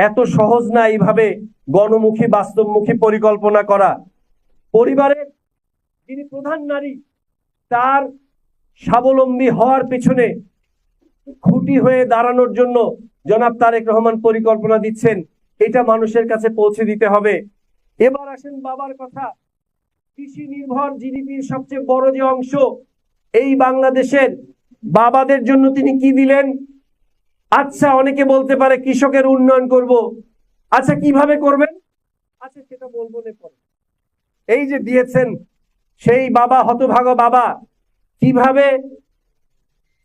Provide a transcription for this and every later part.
এত সহজ না এইভাবে গণমুখী বাস্তবমুখী পরিকল্পনা করা। পরিবারের যিনি প্রধান নারী, তার স্বাবলম্বী হওয়ার পেছনে খুঁটি হয়ে দাঁড়ানোর জন্য জনাব তারেক রহমান পরিকল্পনা দিচ্ছেন, এটা মানুষের কাছে পৌঁছে দিতে হবে। এবার আসেন বাবার কথা। কৃষি নির্ভর জিডিপির সবচেয়ে বড় যে অংশ এই বাংলাদেশের, বাবাদের জন্য তিনি কি দিলেন? আচ্ছা, অনেকে বলতে পারে কৃষকের উন্নয়ন করব। আচ্ছা, কিভাবে করবেন? আচ্ছা, সেটা বলবো পরে। এই যে দিয়েছেন সেই বাবা, হতভাগা বাবা, কিভাবে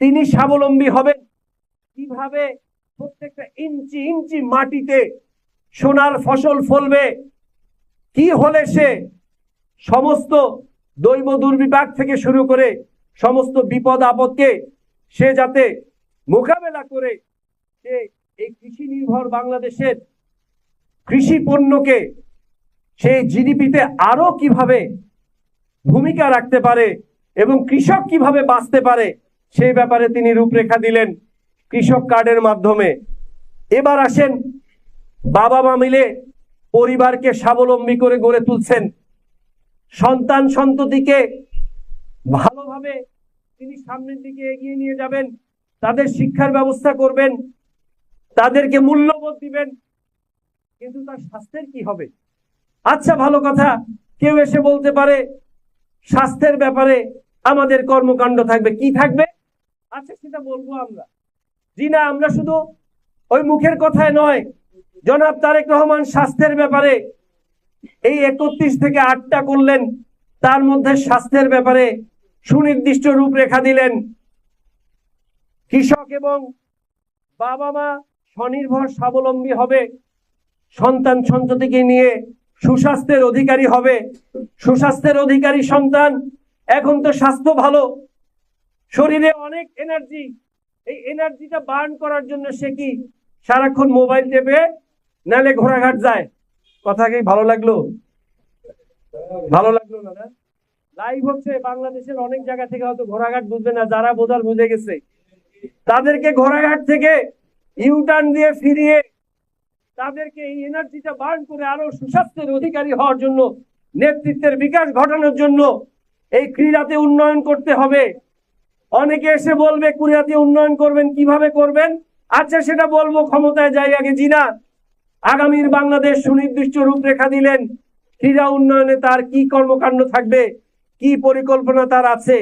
তিনি স্বাবলম্বী হবেন, কিভাবে প্রত্যেকটা ইঞ্চি ইঞ্চি মাটিতে সোনার ফসল ফলবে, কি হলে সে সমস্ত দৈব দুর্বিপাক থেকে শুরু করে সমস্ত বিপদ আপদকে সে যাতে মোকাবেলা করে সে এই কৃষি নির্ভর বাংলাদেশের কৃষি পণ্যকে সে জিডিপিতে আরো কিভাবে ভূমিকা রাখতে পারে এবং কৃষক কিভাবে বাঁচতে পারে, সেই ব্যাপারে তিনি রূপরেখা দিলেন কৃষক কার্ডের মাধ্যমে। এবার আসেন, বাবা মা মিলে পরিবারকে স্বাবলম্বী করে গড়ে তুলছেন। সন্তান সন্ততিকে ভালোভাবে তিনি সামনের দিকে এগিয়ে নিয়ে যাবেন, তাদের শিক্ষার ব্যবস্থা করবেন, তাদেরকে মূল্যবোধ দিবেন। কিন্তু তার স্বাস্থ্যের কি হবে? আচ্ছা, ভালো কথা, কেউ এসে বলতে পারে স্বাস্থ্যের ব্যাপারে আমাদের কর্মকাণ্ড থাকবে। কি থাকবে? আচ্ছা, সেটা বলবো আমরা। জি না, আমরা শুধু ওই মুখের কথায় নয়, জনাব তারেক রহমান স্বাস্থ্যের ব্যাপারে এই 31 থেকে 8টা করলেন, তার মধ্যে স্বাস্থ্যের ব্যাপারে সুনির্দিষ্ট রূপরেখা দিলেন। কৃষক এবং বাবা মা স্বনির্ভর স্বাবলম্বী হবে, সন্তান সন্ততিকে নিয়ে সুস্বাস্থ্যের অধিকারী হবে। সুস্বাস্থ্যের অধিকারী সন্তান, এখন তো স্বাস্থ্য ভালো, শরীরে অনেক এনার্জি, এই এনার্জিটা বার্ন করার জন্য সে কি সারাক্ষণ মোবাইল টেপে নালে ঘোড়াঘাট যায়? কথা কি ভালো লাগলো? ভালো লাগলো না? লাইভ হচ্ছে বাংলাদেশের অনেক জায়গা থেকে, হয়তো ঘোড়াঘাট বুঝবে না, যারা বোঝার বুঝে গেছে, তাদেরকে ঘোড়াঘাট থেকে ইউটার্ন দিয়ে ফিরিয়ে তাদেরকে এই এনার্জিটা বার্ন করে আরো সুস্বাস্থ্যের অধিকারী হওয়ার জন্য, নেতৃত্বের বিকাশ ঘটানোর জন্য এই ক্রীড়াতে উন্নয়ন করতে হবে। অনেকে এসে বলবে ক্রীড়াতে উন্নয়ন করবেন, কিভাবে করবেন? আচ্ছা, সেটা বলবো, ক্ষমতায় যাই আগে। জি না, আগামীর বাংলাদেশ সুনির্দিষ্ট রূপরেখা দিলেন, ক্রীড়া উন্নয়নে তার কি কর্মকাণ্ড থাকবে, কি পরিকল্পনা তার আছে,